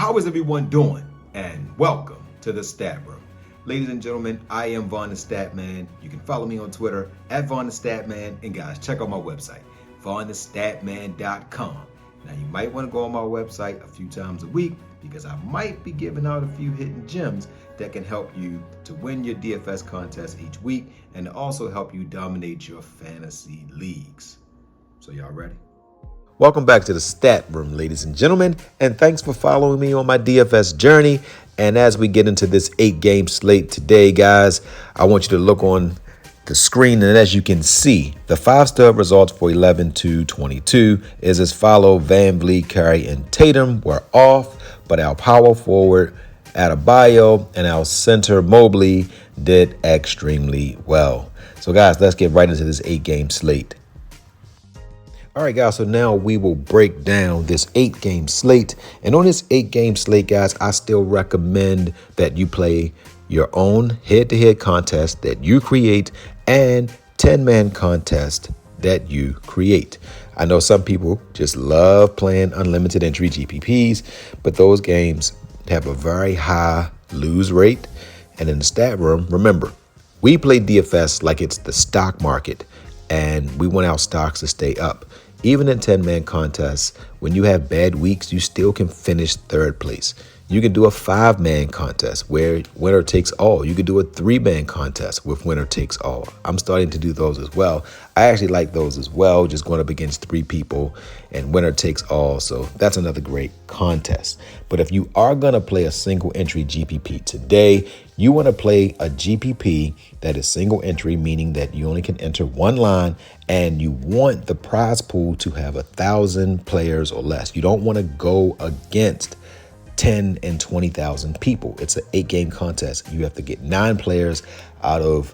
how is everyone doing? And welcome to the Stat Room. Ladies and gentlemen, I am VonnTheStatman. You can follow me on Twitter at VonnTheStatman. And guys, check out my website, VonnTheStatman.com. Now, you might want to go on my website a few times a week because I might be giving out a few hidden gems that can help you to win your DFS contest each week and to also help you dominate your fantasy leagues. So y'all ready? Welcome back to the Stat Room, ladies and gentlemen, and thanks for following me on my DFS journey. And as we get into this 8-game slate today, guys, I want you to look on the screen, and as you can see, the 5-stud results for 11-22 is as follow. Van Vliet, Curry, and Tatum were off, but our power forward, Adebayo, and our center, Mobley, did extremely well. So, guys, let's get right into this 8-game slate. All right, guys, so now we will break down this 8-game slate. And on this 8-game slate, guys, I still recommend that you play your own head-to-head contest that you create and 10-man contest that you create. I know some people just love playing unlimited entry GPPs, but those games have a very high lose rate. And in the stat room, remember, we play DFS like it's the stock market, and we want our stocks to stay up. Even in 10-man contests, when you have bad weeks, you still can finish third place. You can do a 5-man contest where winner takes all. You can do a 3-man contest with winner takes all. I'm starting to do those as well. I actually like those as well, just going up against 3 people and winner takes all. So that's another great contest. But if you are going to play a single entry GPP today, you want to play a GPP that is single entry, meaning that you only can enter one line, and you want the prize pool to have 1,000 players or less. You don't want to go against 10 and 20,000 people. It's an 8-game contest. You have to get 9 players out of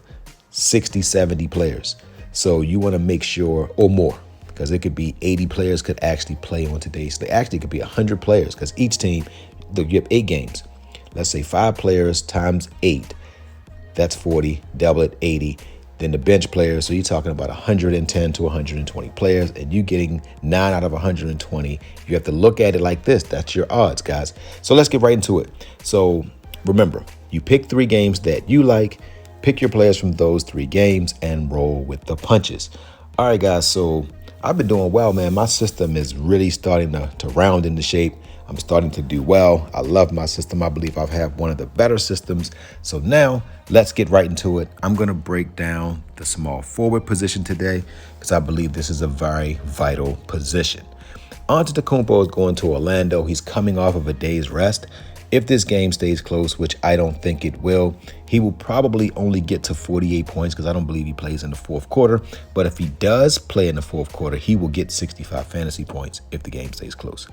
60, 70 players. So you want to make sure, or more, because it could be 80 players could actually play on today's. They actually could be 100 players because each team, you have 8 games. Let's say 5 players times 8. That's 40, double it, 80. Then the bench players, so you're talking about 110 to 120 players, and you getting 9 out of 120. You have to look at it like this. That's your odds, guys. So let's get right into it. So remember, you pick 3 games that you like, pick your players from those 3 games, and roll with the punches. All right, guys, so I've been doing well, man. My system is really starting to round into shape. I'm starting to do well. I love my system. I believe I have one of the better systems. So now let's get right into it. I'm going to break down the small forward position today because I believe this is a very vital position. Antetokounmpo is going to Orlando. He's coming off of a day's rest. If this game stays close, which I don't think it will, he will probably only get to 48 points because I don't believe he plays in the fourth quarter. But if he does play in the fourth quarter, he will get 65 fantasy points if the game stays close.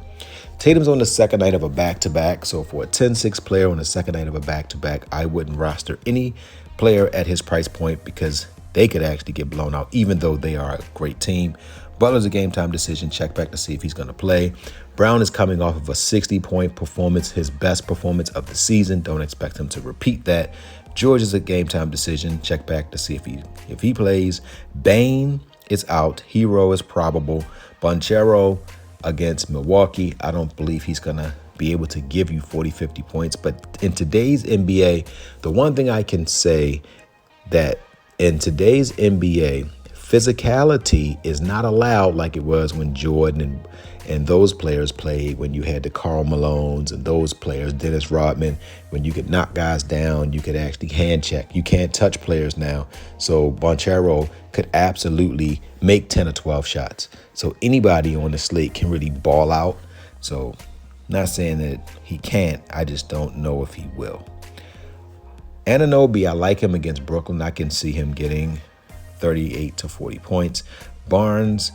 Tatum's on the second night of a back-to-back. So for a 10-6 player on the second night of a back-to-back, I wouldn't roster any player at his price point because they could actually get blown out, even though they are a great team. Butler's a game time decision. Check back to see if he's going to play. Brown is coming off of a 60-point performance, his best performance of the season. Don't expect him to repeat that. George is a game time decision. Check back to see if he plays. Bane is out. Hero is probable. Banchero against Milwaukee. I don't believe he's going to be able to give you 40, 50 points. But in today's NBA, the one thing I can say that in today's NBA, physicality is not allowed like it was when Jordan and those players played, when you had the Karl Malones and those players, Dennis Rodman, when you could knock guys down, you could actually hand check. You can't touch players now. So Banchero could absolutely make 10 or 12 shots. So anybody on the slate can really ball out. So not saying that he can't, I just don't know if he will. Anunoby, I like him against Brooklyn. I can see him getting 38 to 40 points. Barnes,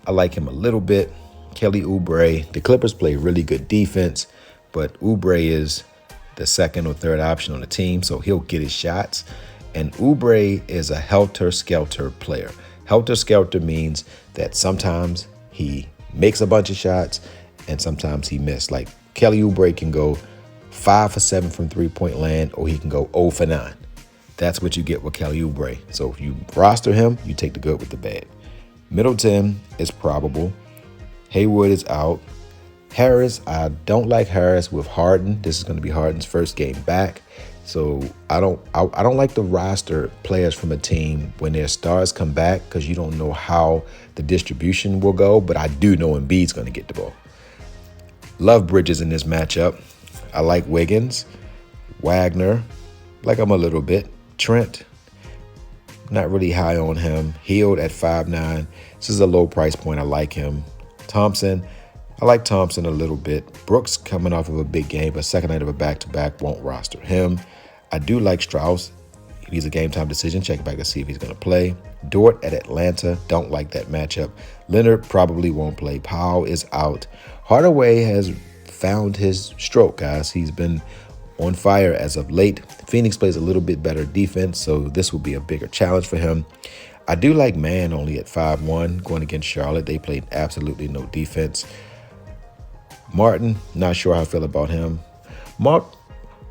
I like him a little bit. Kelly Oubre, the Clippers play really good defense, but Oubre is the second or third option on the team, so he'll get his shots. And Oubre is a helter-skelter player. Helter-skelter means that sometimes he makes a bunch of shots and sometimes he misses. Like Kelly Oubre can go 5 for 7 from three-point land, or he can go 0 for 9. That's what you get with Kelly Oubre. So if you roster him, you take the good with the bad. Middleton is probable. Haywood is out. Harris, I don't like Harris with Harden. This is going to be Harden's first game back. So I don't like to roster players from a team when their stars come back because you don't know how the distribution will go. But I do know Embiid's going to get the ball. Love Bridges in this matchup. I like Wiggins, Wagner, like him a little bit. Trent, not really high on him. Hield at 5'9". This is a low price point. I like him. Thompson, I like Thompson a little bit. Brooks coming off of a big game, but second night of a back-to-back, won't roster him. I do like Strauss. He's a game-time decision. Check back to see if he's going to play. Dort at Atlanta, don't like that matchup. Leonard probably won't play. Powell is out. Hardaway has found his stroke, guys. He's been on fire as of late. Phoenix plays a little bit better defense, so this will be a bigger challenge for him. I do like Man only at 5'1", going against Charlotte. They played absolutely no defense. Martin, not sure how I feel about him.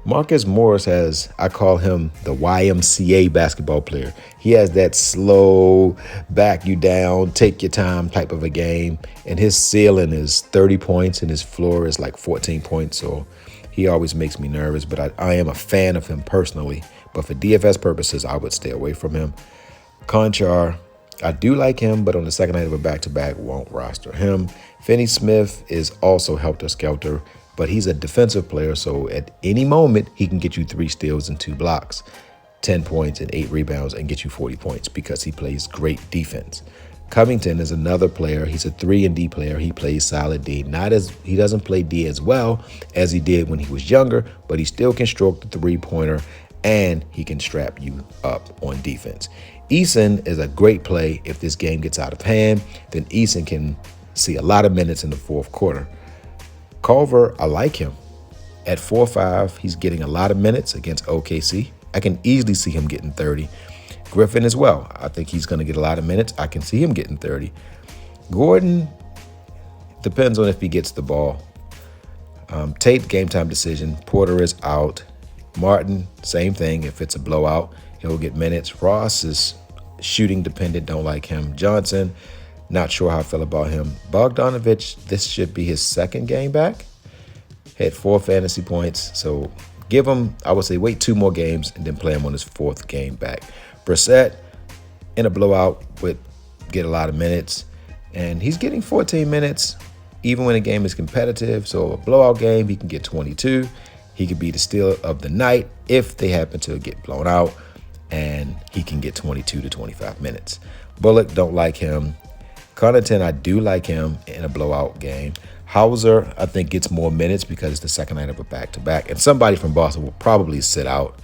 Marcus Morris has, I call him the YMCA basketball player. He has that slow, back you down, take your time type of a game. And his ceiling is 30 points and his floor is like 14 points. So he always makes me nervous, but I am a fan of him personally. But for DFS purposes, I would stay away from him. Conchar, I do like him, but on the second night of a back-to-back, won't roster him. Finney Smith is also helter-skelter, but he's a defensive player, so at any moment, he can get you 3 steals and 2 blocks, 10 points and 8 rebounds, and get you 40 points because he plays great defense. Covington is another player. He's a 3-and-D player. He plays solid D. He doesn't play D as well as he did when he was younger, but he still can stroke the three-pointer, and he can strap you up on defense. Eason is a great play. If this game gets out of hand, then Eason can see a lot of minutes in the fourth quarter. Culver, I like him. At 4'5", he's getting a lot of minutes against OKC. I can easily see him getting 30. Griffin as well. I think he's going to get a lot of minutes. I can see him getting 30. Gordon, depends on if he gets the ball. Tate, game time decision. Porter is out. Martin, same thing. If it's a blowout, he'll get minutes. Ross is shooting dependent. Don't like him. Johnson, not sure how I feel about him. Bogdanovich, this should be his second game back. Had 4 fantasy points. So give him, I would say, wait 2 more games and then play him on his 4th game back. Brissett, in a blowout, would get a lot of minutes. And he's getting 14 minutes, even when the game is competitive. So a blowout game, he can get 22. He could be the steal of the night if they happen to get blown out. And he can get 22 to 25 minutes. Bullock, don't like him. Connaughton, I do like him in a blowout game. Hauser, I think, gets more minutes because it's the second night of a back-to-back. And somebody from Boston will probably sit out.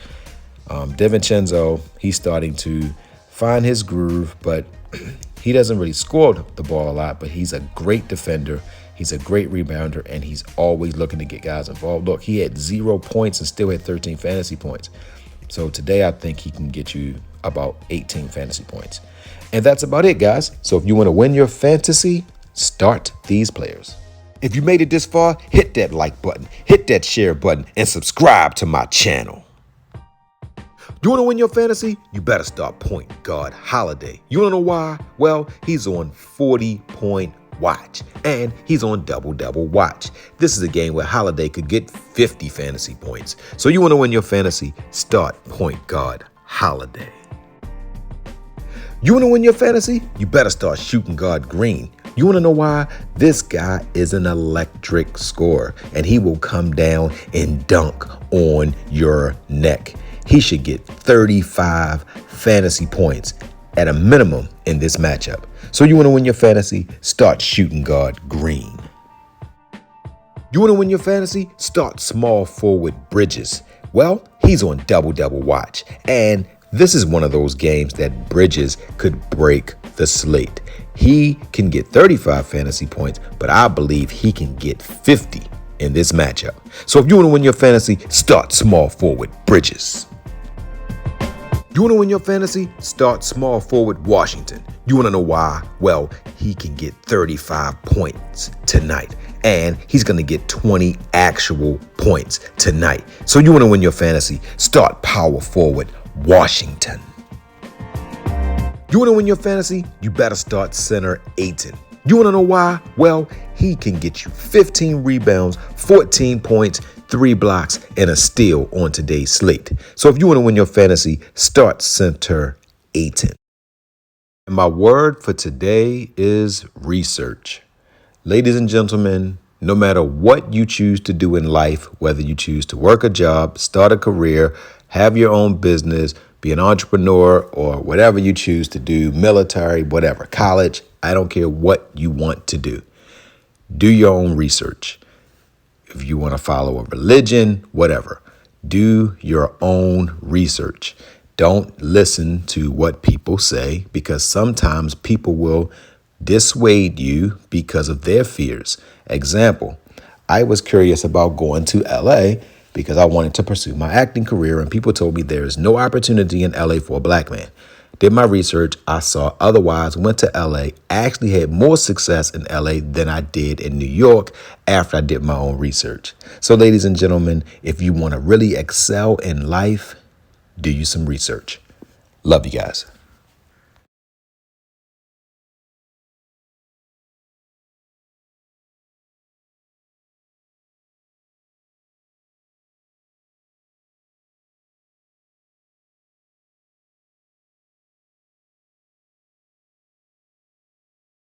DiVincenzo, he's starting to find his groove, but he doesn't really score the ball a lot, but he's a great defender. He's a great rebounder, and he's always looking to get guys involved. Look, he had 0 points and still had 13 fantasy points. So today I think he can get you about 18 fantasy points. And that's about it, guys. So if you want to win your fantasy, start these players. If you made it this far, hit that like button, hit that share button, and subscribe to my channel. You want to win your fantasy? You better start point guard Holiday. You want to know why? Well, he's on 40-point watch, and he's on double-double watch. This is a game where Holiday could get 50 fantasy points. So you want to win your fantasy? Start point guard Holiday. You want to win your fantasy? You better start shooting guard Green. You want to know why? This guy is an electric scorer, and he will come down and dunk on your neck. He should get 35 fantasy points at a minimum in this matchup. So you want to win your fantasy? Start shooting guard Green. You want to win your fantasy? Start small forward Bridges. Well, he's on double-double watch, and this is one of those games that Bridges could break the slate. He can get 35 fantasy points, but I believe he can get 50 in this matchup. So if you want to win your fantasy, start small forward Bridges. You want to win your fantasy? Start small forward Washington. You want to know why? Well, he can get 35 points tonight, and he's going to get 20 actual points tonight. So you want to win your fantasy? Start power forward Washington. You want to win your fantasy? You better start center Ayton. You want to know why? Well, he can get you 15 rebounds, 14 points, 3 blocks, and a steal on today's slate. So if you want to win your fantasy, start center Ayton. And my word for today is research. Ladies and gentlemen, no matter what you choose to do in life, whether you choose to work a job, start a career, have your own business, be an entrepreneur, or whatever you choose to do, military, whatever, college, I don't care what you want to do. Do your own research. If you want to follow a religion, whatever, do your own research. Don't listen to what people say, because sometimes people will dissuade you because of their fears. Example, I was curious about going to LA because I wanted to pursue my acting career, and people told me there is no opportunity in LA for a black man. Did my research, I saw otherwise, went to LA, actually had more success in LA than I did in New York after I did my own research. So ladies and gentlemen, if you want to really excel in life, do you some research. Love you guys.